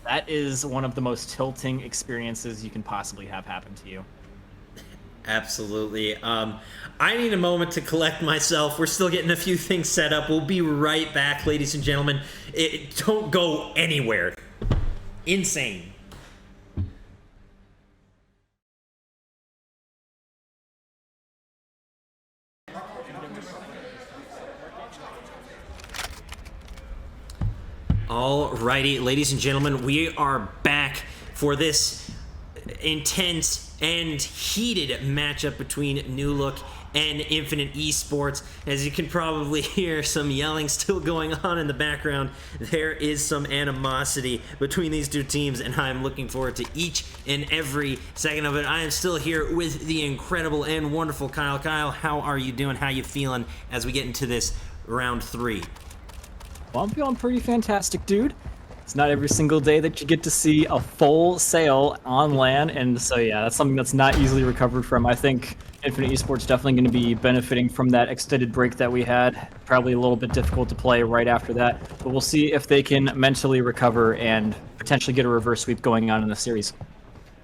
But that is one of the most tilting experiences you can possibly have happen to you. Absolutely. I need a moment to collect myself. We're still getting a few things set up. We'll be right back, ladies and gentlemen. Don't go anywhere. Insane. Alrighty, ladies and gentlemen, we are back for this intense and heated matchup between Newlook and Infinite Esports. As you can probably hear some yelling still going on in the background, there is some animosity between these two teams, and I'm looking forward to each and every second of it. I am still here with the incredible and wonderful Kyle. Kyle, how are you doing? How you feeling as we get into this round 3? Well, I'm feeling pretty fantastic, dude. It's not every single day that you get to see a full sail on land, and so yeah, that's something that's not easily recovered from. I think Infinite Esports definitely going to be benefiting from that extended break that we had. Probably a little bit difficult to play right after that, but we'll see if they can mentally recover and potentially get a reverse sweep going on in the series.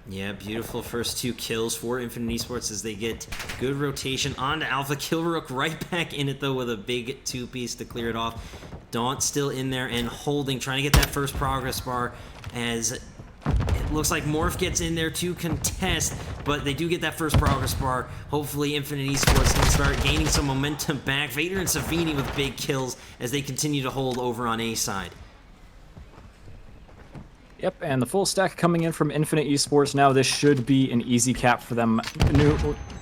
Yeah, beautiful first 2 kills for Infinite Esports as they get good rotation onto Alpha. Killrook right back in it, though, with a big 2-piece to clear it off. Daunt still in there and holding, trying to get that first progress bar, as it looks like Morph gets in there to contest, but they do get that first progress bar. Hopefully Infinite Esports can start gaining some momentum back. Vader and Savini with big kills as they continue to hold over on A side. Yep, and the full stack coming in from Infinite Esports now. This should be an easy cap for them.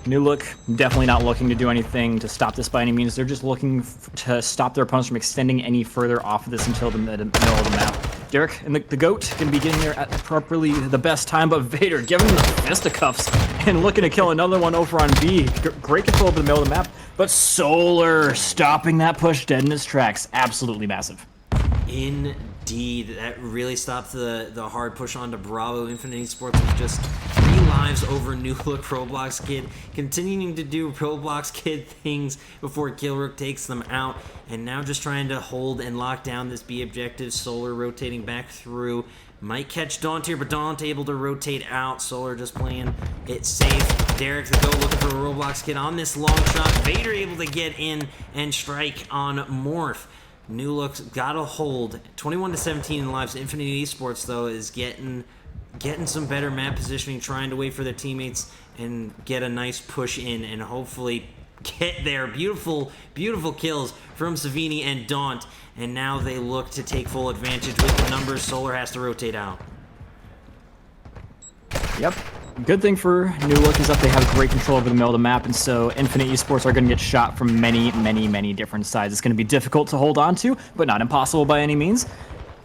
Newlook definitely not looking to do anything to stop this by any means. They're just looking to stop their opponents from extending any further off of this until the middle of the map. Derek and the GOAT can be getting there at properly the best time, but Vader giving him the fisticuffs and looking to kill another one over on B. Great control over the middle of the map, but Solar stopping that push dead in his tracks. Absolutely massive. Indeed, that really stopped the hard push onto Bravo. Infinite Esports was just 3 lives over Newlook. Roblox Kid continuing to do Roblox Kid things before Killrook takes them out, and now just trying to hold and lock down this B objective. Solar rotating back through. Might catch Daunt here, but Daunt able to rotate out. Solar just playing it safe. Derek the GOAT looking for a Roblox Kid on this long shot. Vader able to get in and strike on Morph. Newlook's got a hold. 21-17 in lives. Infinite Esports, though, is getting some better map positioning, trying to wait for their teammates and get a nice push in and hopefully get there. Beautiful, beautiful kills from Savini and Daunt. And now they look to take full advantage with the numbers. Solar has to rotate out. Yep. Good thing for Newlook is that they have great control over the middle of the map, and so Infinite Esports are going to get shot from many, many, many different sides. It's going to be difficult to hold on to, but not impossible by any means.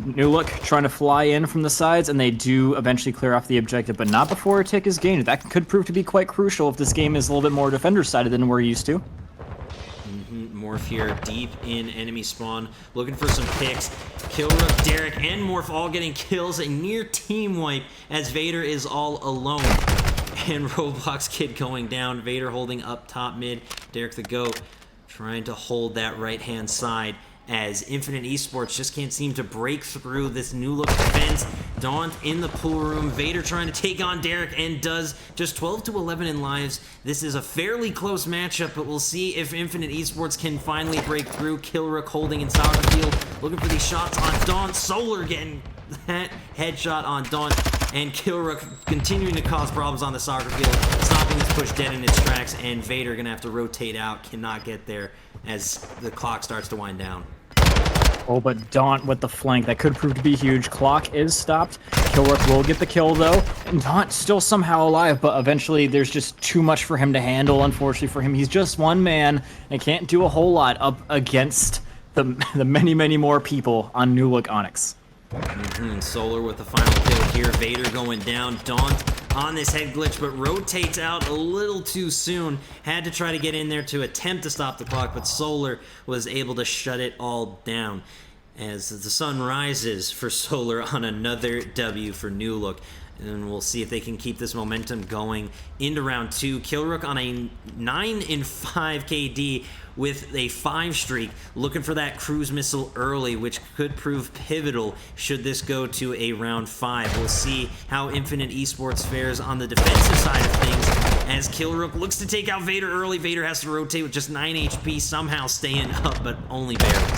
Newlook trying to fly in from the sides, and they do eventually clear off the objective, but not before a tick is gained. That could prove to be quite crucial if this game is a little bit more defender-sided than we're used to. Morph here deep in enemy spawn, looking for some picks. Killrook, Derek, and Morph all getting kills. A near team wipe as Vader is all alone. And Roblox Kid going down. Vader holding up top mid. Derek the GOAT trying to hold that right-hand side as Infinite Esports just can't seem to break through this Newlook defense. Daunt in the pool room. Vader trying to take on Derek and does. Just 12-11 in lives. This is a fairly close matchup, but we'll see if Infinite Esports can finally break through. Killrook holding in soccer field, looking for these shots on Daunt. Solar getting that headshot on Daunt, and Killrook continuing to cause problems on the soccer field, stopping this push dead in its tracks, and Vader gonna have to rotate out, cannot get there as the clock starts to wind down. Oh, but Daunt with the flank. That could prove to be huge. Clock is stopped. Killrook will get the kill, though. And Daunt still somehow alive, but eventually there's just too much for him to handle, unfortunately for him. He's just one man and can't do a whole lot up against the many, many more people on Newlook Onyx. Solar with the final kill here. Vader going down. Daunt on this head glitch, but rotates out a little too soon. Had to try to get in there to attempt to stop the clock, but Solar was able to shut it all down as the sun rises for Solar on another W for Newlook. And we'll see if they can keep this momentum going into round 2. Killrook on a 9-5 KD with a 5 streak, looking for that cruise missile early, which could prove pivotal should this go to a round 5. We'll see how Infinite Esports fares on the defensive side of things as Killrook looks to take out Vader early. Vader has to rotate with just 9 HP, somehow staying up, but only barely.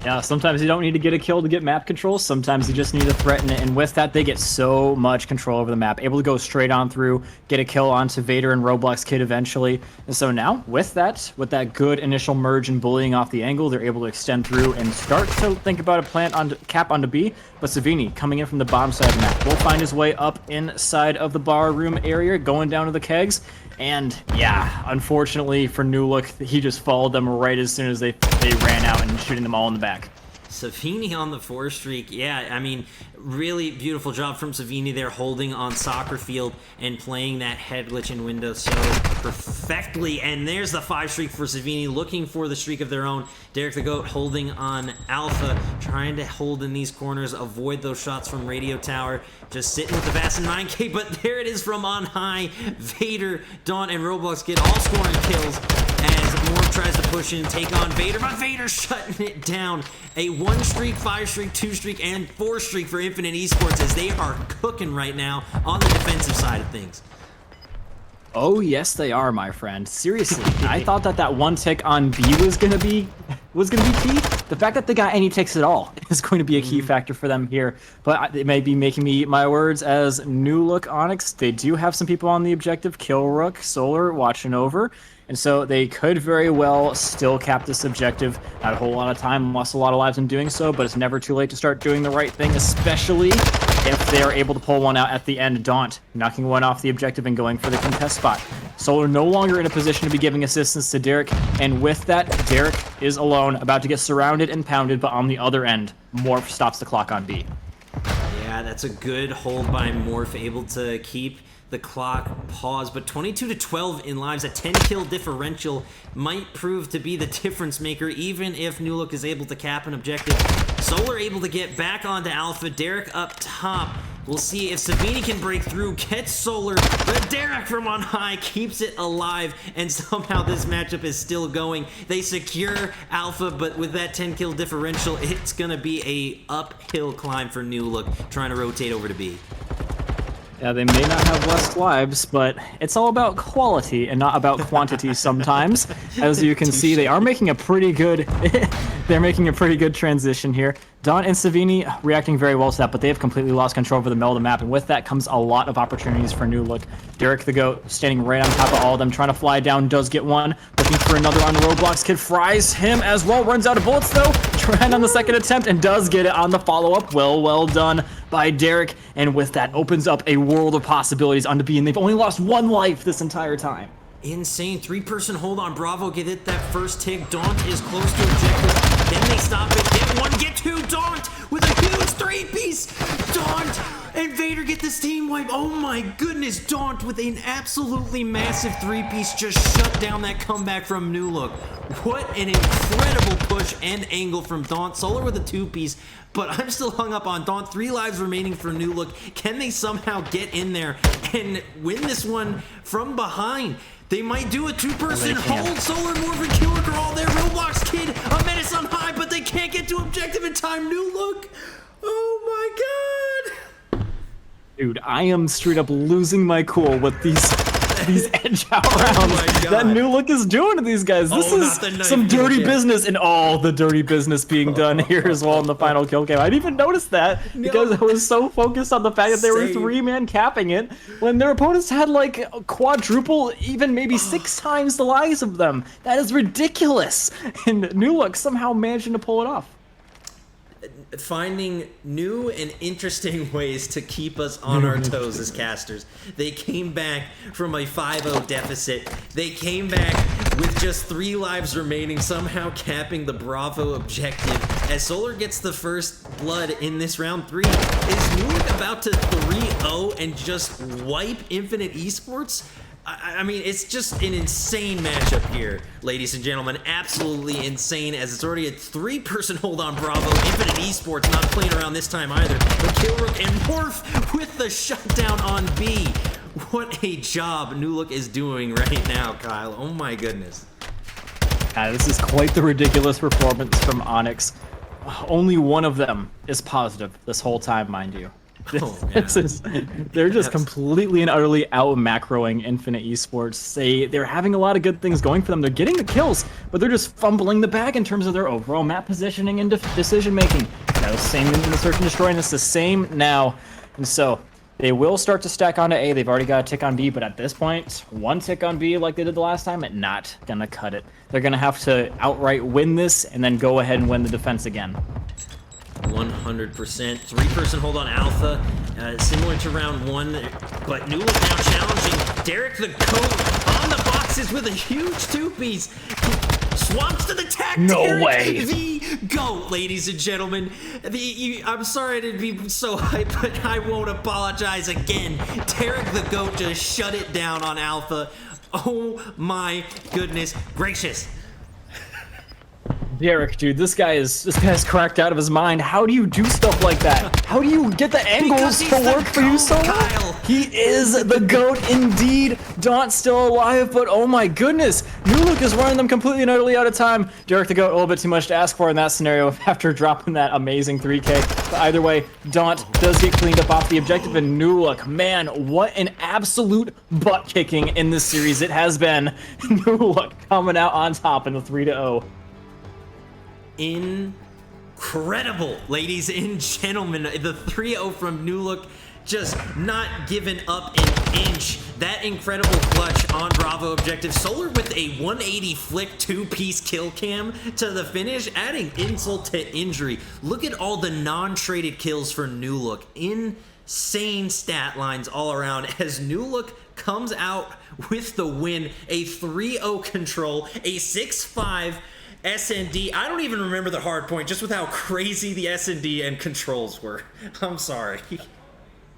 Yeah, sometimes you don't need to get a kill to get map control. Sometimes you just need to threaten it. And with that, they get so much control over the map. Able to go straight on through, get a kill onto Vader and Roblox Kid eventually. And so now, with that good initial merge and bullying off the angle, they're able to extend through and start to think about a plant on cap onto B. But Savini, coming in from the bottom side of the map, will find his way up inside of the bar room area, going down to the kegs. And yeah, unfortunately for Newlook, he just followed them right as soon as they ran out and shooting them all in the back. Savini on the 4 streak. Yeah, I mean, really beautiful job from Savini there, holding on soccer field and playing that head glitch in window so perfectly. And there's the 5 streak for Savini, looking for the streak of their own. Derek the Goat holding on Alpha, trying to hold in these corners, avoid those shots from Radio Tower. Just sitting with the Vast and 9K, but there it is from on high. Vader, Daunt, and Roblox Kid all scoring kills as Morph tries to push in, take on Vader, but Vader shutting it down. A 1 streak, 5 streak, 2 streak, and 4 streak for Infinite Esports as they are cooking right now on the defensive side of things. Oh yes, they are, my friend. Seriously, I thought that 1 tick on B was gonna be key. The fact that they got any ticks at all is going to be a key factor for them here. But it may be making me eat my words as Newlook Onyx. They do have some people on the objective. Killrook, Solar watching over. And so they could very well still cap this objective. Not a whole lot of time, lost a lot of lives in doing so, but it's never too late to start doing the right thing, especially if they are able to pull one out at the end. Daunt knocking one off the objective and going for the contest spot. Solar no longer in a position to be giving assistance to Derek, and with that, Derek is alone, about to get surrounded and pounded, but on the other end, Morph stops the clock on B. Yeah, that's a good hold by Morph, able to keep the clock paused, but 22-12 in lives, a 10-kill differential might prove to be the difference maker, even if Newlook is able to cap an objective. Solar able to get back onto Alpha, Derek up top. We'll see if Savini can break through, gets Solar, but Derek from on high keeps it alive, and somehow this matchup is still going. They secure Alpha, but with that 10-kill differential, it's gonna be a uphill climb for Newlook, trying to rotate over to B. Yeah, they may not have less lives, but it's all about quality and not about quantity sometimes. As you can see, they are making a pretty good they're making a pretty good transition here. Daunt and Savini reacting very well to that, but they have completely lost control over the middle of the map, and with that comes a lot of opportunities for Newlook. Derek the Goat standing right on top of all of them, trying to fly down, does get one, looking for another on Roblox Kid, fries him as well, runs out of bullets though, trying on the second attempt, and does get it on the follow-up. Well done by Derek, and with that opens up a world of possibilities onto B, and they've only lost 1 life this entire time. Insane 3-person hold on Bravo, get it that first tick. Daunt is close to objective, then they stop it, get 1, get 2, Daunt with a huge 3-piece. Daunt and Vader get this team wipe. Oh my goodness, Daunt with an absolutely massive 3-piece just shut down that comeback from Newlook. What an incredible push and angle from Daunt. Solar with a 2-piece, but I'm still hung up on Daunt. 3 lives remaining for Newlook. Can they somehow get in there and win this one from behind? They might do a 2-person hold. Solar, Morph, and Killrook are all there. Roblox Kid, a menace on high, but they can't get to objective in time. Newlook, oh my god. Dude, I am straight up losing my cool with these edge out rounds that Newlook is doing to these guys. This is some dirty business, and all the dirty business being done here as well in the final kill cam. I didn't even notice that because I was so focused on the fact that they were 3-man capping it when their opponents had like quadruple, even maybe 6 times the lives of them. That is ridiculous, and Newlook somehow managing to pull it off. Finding new and interesting ways to keep us on our toes as casters. They came back from a 5-0 deficit. They came back with just 3 lives remaining, somehow capping the Bravo objective. As Solar gets the first blood in this round 3, is Newlook about to 3-0 and just wipe Infinite Esports? I mean, it's just an insane matchup here, ladies and gentlemen. Absolutely insane, as it's already a 3-person hold on Bravo. Infinite Esports not playing around this time either. But Killrook and Morph with the shutdown on B. What a job Newlook is doing right now, Kyle. Oh my goodness. This is quite the ridiculous performance from Onyx. Only one of them is positive this whole time, mind you. Oh, yeah. They're just completely and utterly out macroing Infinite Esports. They're having a lot of good things going for them. They're getting the kills, but they're just fumbling the bag in terms of their overall map positioning and decision making. That was the same in the Search and Destroy, and it's the same now. And so they will start to stack onto A. They've already got a tick on B, but at this point, one tick on B like they did the last time, not gonna cut it. They're gonna have to outright win this and then go ahead and win the defense again. 100%. Three-person hold on Alpha, similar to round one, but Newlook now challenging Derek the Goat on the boxes with a huge two-piece. Swamps to the tech. No Derek way. The GOAT, ladies and gentlemen. I'm sorry to be so hyped, but I won't apologize again. Derek the GOAT just shut it down on Alpha. Oh my goodness gracious. Derek, dude, this guy's cracked out of his mind. How do you do stuff like that? How do you get the angles to work for you so well? Kyle. He is the GOAT indeed. Daunt's still alive, but oh my goodness. Newlook is running them completely and utterly out of time. Derek the GOAT, a little bit too much to ask for in that scenario after dropping that amazing 3K. But either way, Daunt does get cleaned up off the objective, and Newlook, man, what an absolute butt kicking in this series it has been. Newlook coming out on top in the 3-0. Incredible, ladies and gentlemen. The 3-0 from Newlook, just not giving up an inch. That incredible clutch on Bravo objective. Solar with a 180 flick two-piece kill cam to the finish, adding insult to injury. Look at all the non-traded kills for Newlook. Insane stat lines all around as Newlook comes out with the win. A 3-0 control, a 6-5 S&D. I don't even remember the hard point, just with how crazy the S&D and controls were. I'm sorry.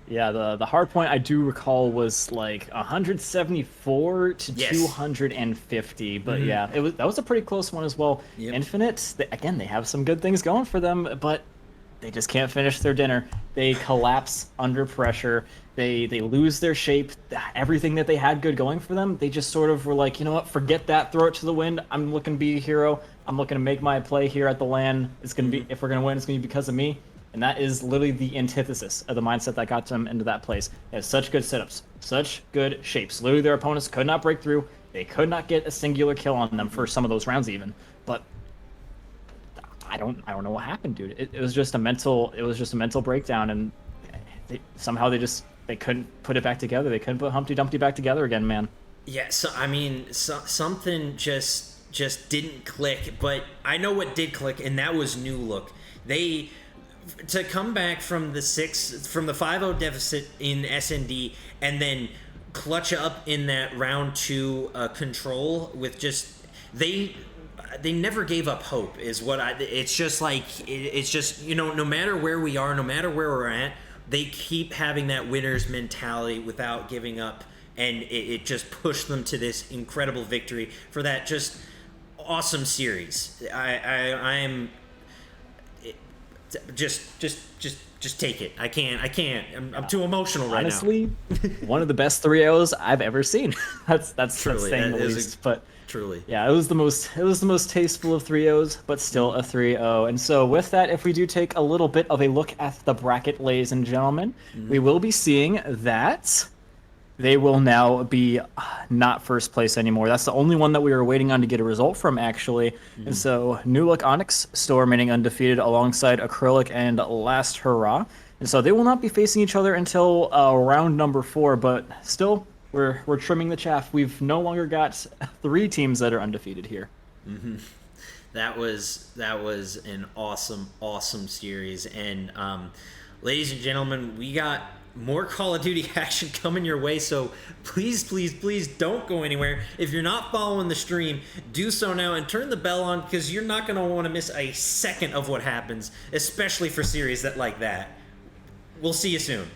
Yeah, the hard point I do recall was like 174 to 250, but yeah, that was a pretty close one as well. Yep. Infinite, again, they have some good things going for them, but they just can't finish their dinner. They collapse under pressure. They lose their shape. Everything that they had good going for them, they just sort of were like, you know what, forget that, throw it to the wind. I'm looking to be a hero. I'm looking to make my play here at the LAN. It's going to be, if we're going to win, it's going to be because of me. And that is literally the antithesis of the mindset that got them into that place. They had such good setups, such good shapes. Literally, their opponents could not break through. They could not get a singular kill on them for some of those rounds even. But I don't know what happened, dude. It was just a mental breakdown, and somehow they couldn't put it back together. They couldn't put Humpty Dumpty back together again, man. Yeah, so I mean, something just didn't click, but I know what did click, and that was Newlook. They, to come back from the 5-0 deficit in S&D and then clutch up in that round 2 control with just they never gave up hope is what it's just like it's just, you know, no matter where we are, no matter where we're at, they keep having that winner's mentality without giving up, and it just pushed them to this incredible victory for that just awesome series. I am just take it. I can't. I'm too emotional right Honestly, one of the best 3-0s I've ever seen. that's Truly, saying the least. But truly, yeah, it was the most tasteful of 3-0s, but still a 3-0. And so with that, if we do take a little bit of a look at the bracket, ladies and gentlemen, we will be seeing that they will now be not first place anymore. That's the only one that we were waiting on to get a result from, actually. And so Newlook Onyx still remaining undefeated alongside Acrylic and Last Hurrah. And so they will not be facing each other until round number 4, but still, we're trimming the chaff. We've no longer got 3 teams that are undefeated here. That was an awesome series, and ladies and gentlemen, we got more Call of Duty action coming your way, so please don't go anywhere. If you're not following the stream, do so now and turn the bell on, because you're not going to want to miss a second of what happens, especially for series like that. We'll see you soon.